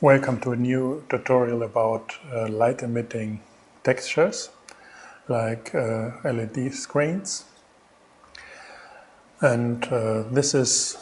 Welcome to a new tutorial about light emitting textures like LED screens, and this is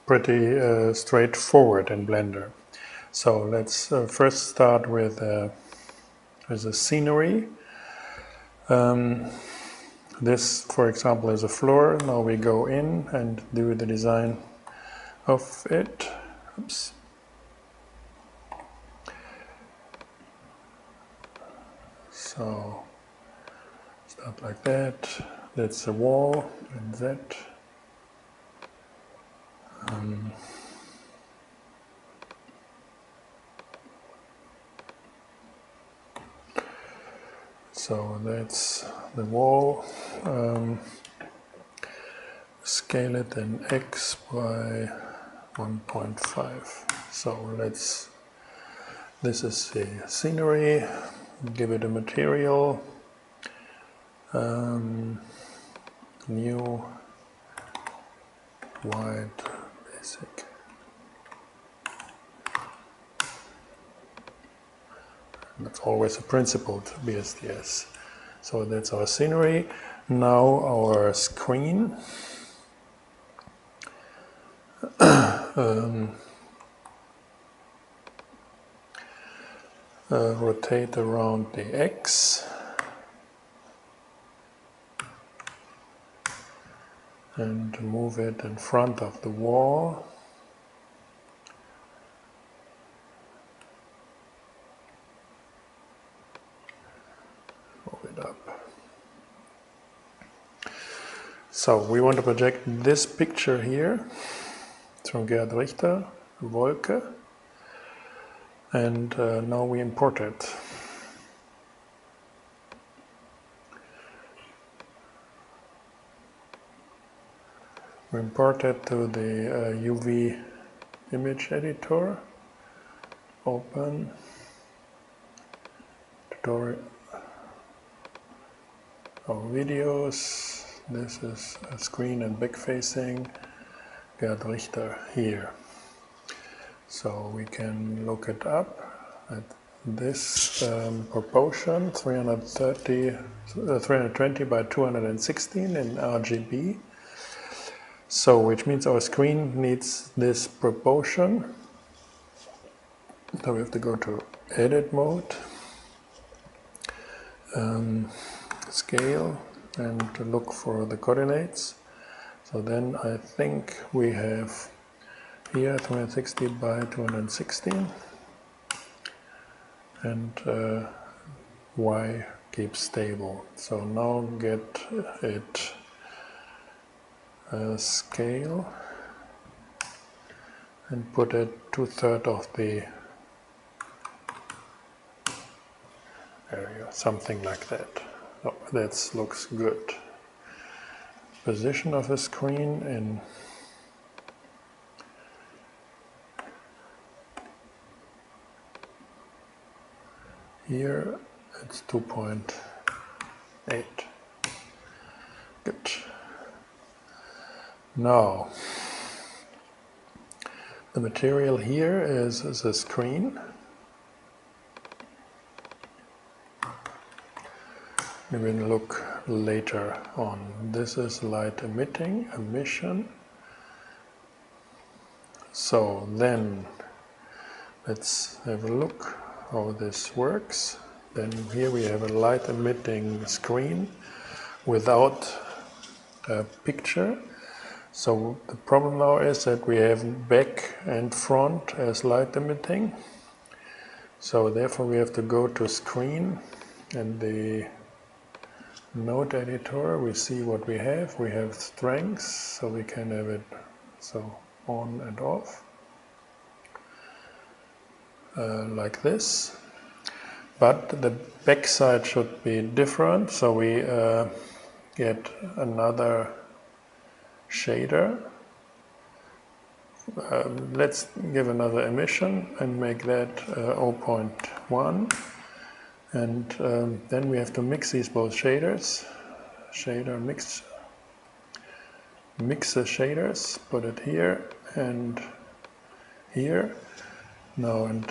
pretty straightforward in Blender. So let's first start with a scenery. This, for example, is a floor. Now we go in and do the design of it. Oops. So start like that. That's the wall and that. So that's the wall. Scale it in X by 1.5. So this is the scenery. Give it a material. New white basic. That's always a principled BSDS. So that's our scenery. Now our screen. Rotate around the X. And move it in front of the wall. Move it up. So we want to project this picture here. It's from Gerhard Richter, Wolke. And now we import it. We import it to the UV image editor. Open. Tutorial. Our videos. This is a screen and back facing. Gerhard Richter here. So we can look it up at this proportion, 320 by 216 in RGB. So which means our screen needs this proportion. So we have to go to edit mode, scale, and to look for the coordinates. So then I think we have here 360 by 216, and Y keeps stable. So now get it scale and put it 2/3 of the area, something like that. Oh, that looks good. Position of the screen in here, it's 2.8. Good. Now, the material here is a screen. We will look later on. This is light emission. So then, let's have a look how this works. Then here we have a light emitting screen without a picture. So the problem now is that we have back and front as light emitting. So therefore we have to go to screen and the node editor. We see what we have. We have strengths, so we can have it so on and off. Like this, but the backside should be different, so we get another shader. Let's give another emission and make that 0.1, and then we have to mix these both shaders. Mix the shaders, put it here and here. Now, and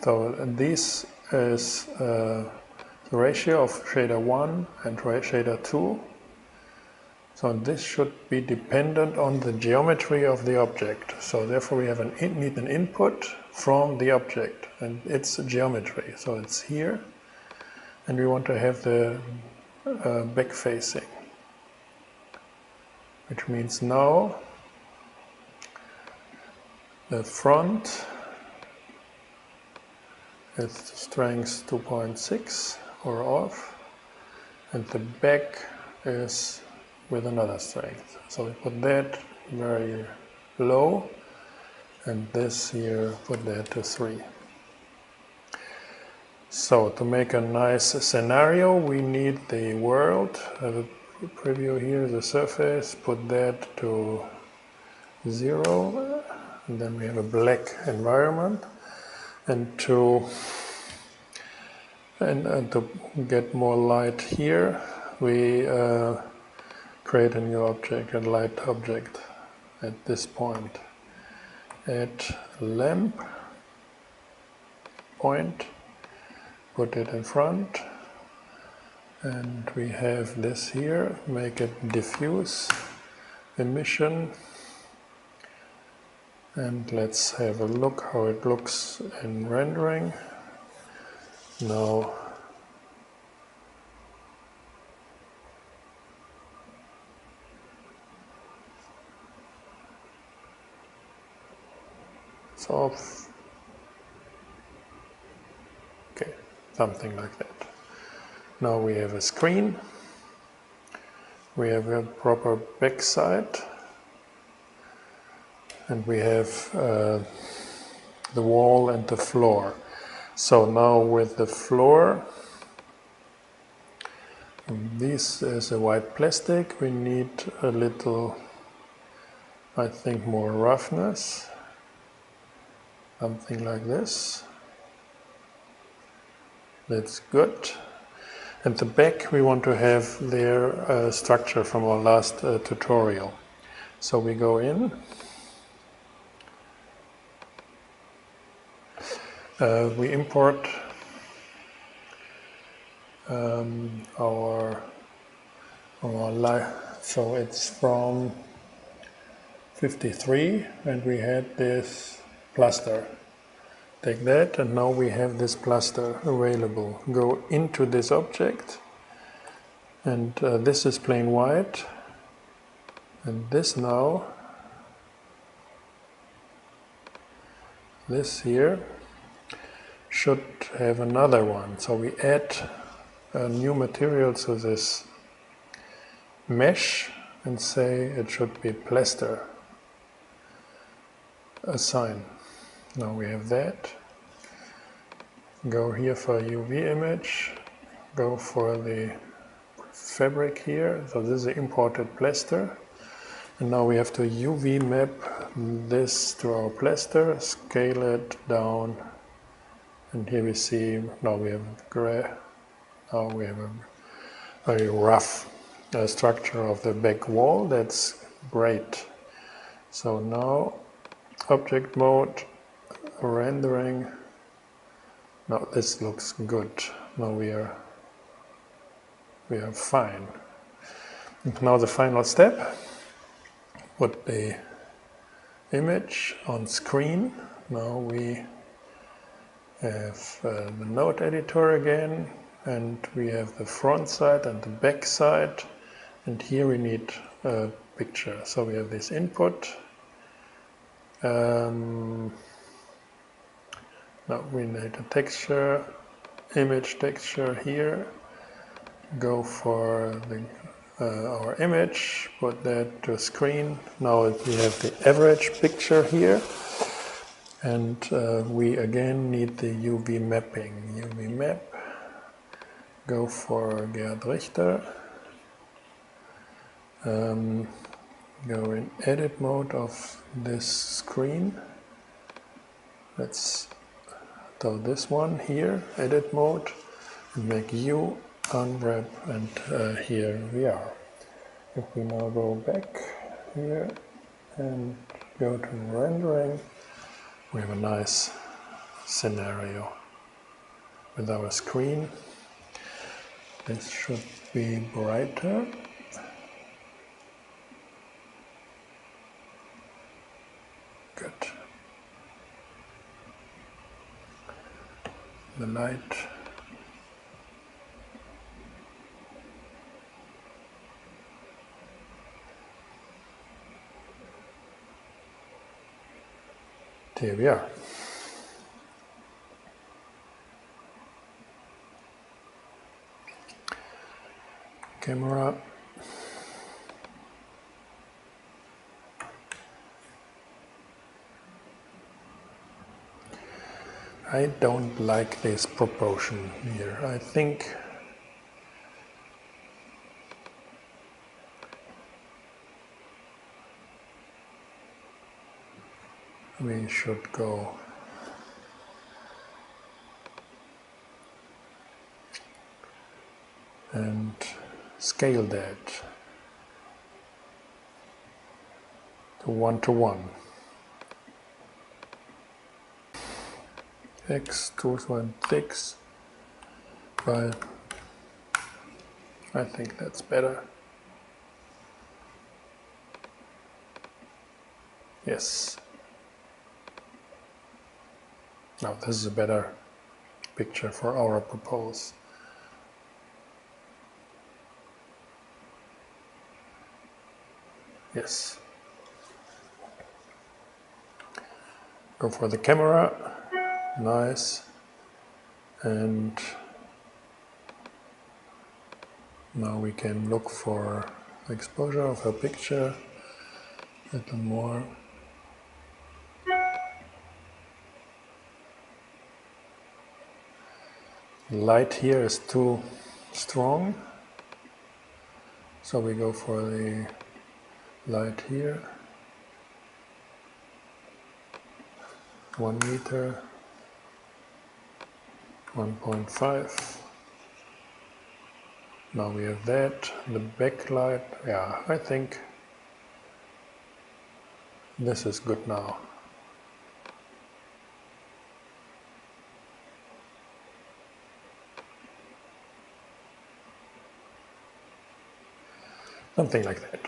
so this is the ratio of shader 1 and shader 2. So this should be dependent on the geometry of the object. So therefore we have need an input from the object, and it's geometry. So it's here, and we want to have the back facing, which means now the front is strength 2.6 or off, and the back is with another strength. So we put that very low, and this here, put that to 3. So to make a nice scenario, we need the world, the preview here, the surface, put that to 0, and then we have a black environment. And to get more light here, we create a new object, a light object at this point. Add lamp point, put it in front, and we have this here, make it diffuse emission, and let's have a look how it looks in rendering. Now it's off. Okay, something like that. Now we have a screen, we have a proper backside, and we have the wall and the floor. So now with the floor, this is a white plastic, we need a little, I think, more roughness, something like this. That's good. And the back we want to have their structure from our last tutorial. So we go in. We import our so it's from 53, and we had this plaster. Take that, and now we have this plaster available. Go into this object, and this is plain white, and this now, this here should have another one. So we add a new material to this mesh and say it should be plaster assign. Now we have that. Go here for UV image, go for the fabric here. So this is the imported plaster, and now we have to UV map this to our plaster, scale it down, and here we see now we have gray. Now we have a very rough structure of the back wall. That's great. So now object mode, rendering. Now this looks good. Now we are fine. And now the final step. Put the image on screen. Now we have the node editor again, and we have the front side and the back side, and here we need a picture. So we have this input. Now we need a texture, image texture here. Go for the, our image, put that to screen. Now we have the average picture here, and we again need the UV mapping. UV map. Go for Gerhard Richter. Go in edit mode of this screen. Let's do this one here, edit mode, and make U unwrap, and here we are. If we now go back here, and go to rendering. We have a nice scenario with our screen. This should be brighter. Good. The light. Here we are. Camera. I don't like this proportion here. I think we should go and scale that to 1:1. X 2.6, but I think that's better. Yes. Now this is a better picture for our propose. Yes. Go for the camera. Nice. And now we can look for exposure of a picture a little more. Light here is too strong, so we go for the light here. 1 meter, 1.5. Now we have that, the backlight. Yeah, I think this is good now. Something like that.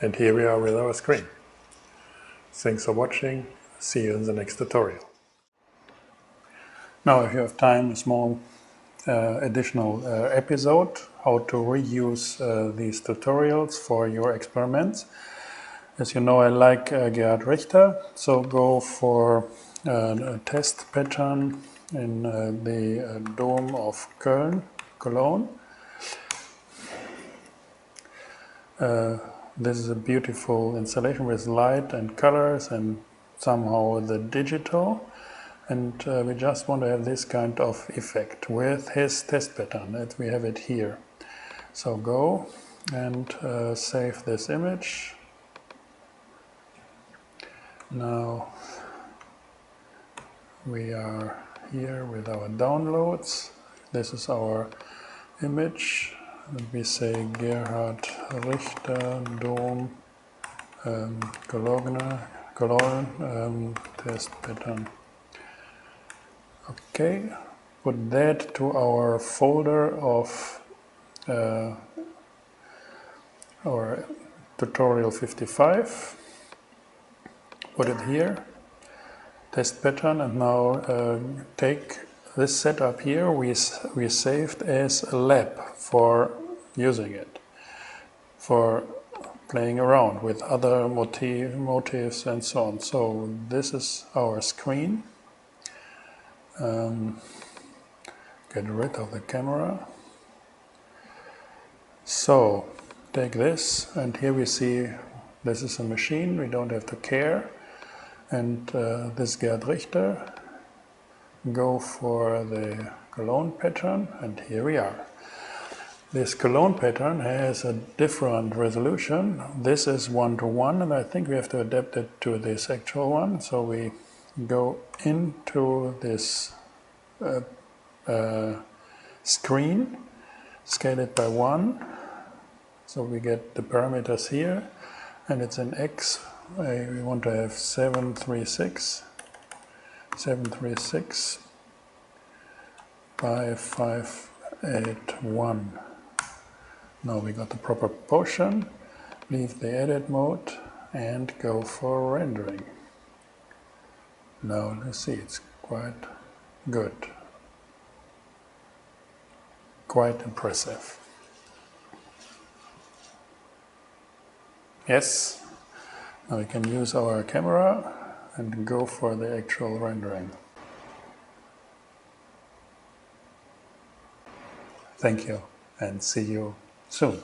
And here we are with our screen. Thanks for watching. See you in the next tutorial. Now, if you have time, a small additional episode, how to reuse these tutorials for your experiments. As you know, I like Gerhard Richter, so go for a test pattern in the Dome of Cologne. This is a beautiful installation with light and colors and somehow the digital. And we just want to have this kind of effect with his test pattern, that we have it here. So go and save this image. Now we are here with our downloads. This is our image. Let me say Gerhard Richter Dome Cologne test pattern. Okay, put that to our folder of our tutorial 55. Put it here, test pattern, and now take this setup here we saved as a lab for using it, for playing around with other motifs and so on. So this is our screen. Get rid of the camera. So take this, and here we see this is a machine, we don't have to care. And this Gerhard Richter. Go for the Cologne pattern, and here we are. This Cologne pattern has a different resolution. This is 1:1, and I think we have to adapt it to this actual one. So we go into this screen, scale it by 1, So we get the parameters here, and it's an X. We want to have 736 5581. Now we got the proper proportion. Leave the edit mode and go for rendering. Now let's see, it's quite good. Quite impressive. Yes, now we can use our camera and go for the actual rendering. Thank you and see you soon.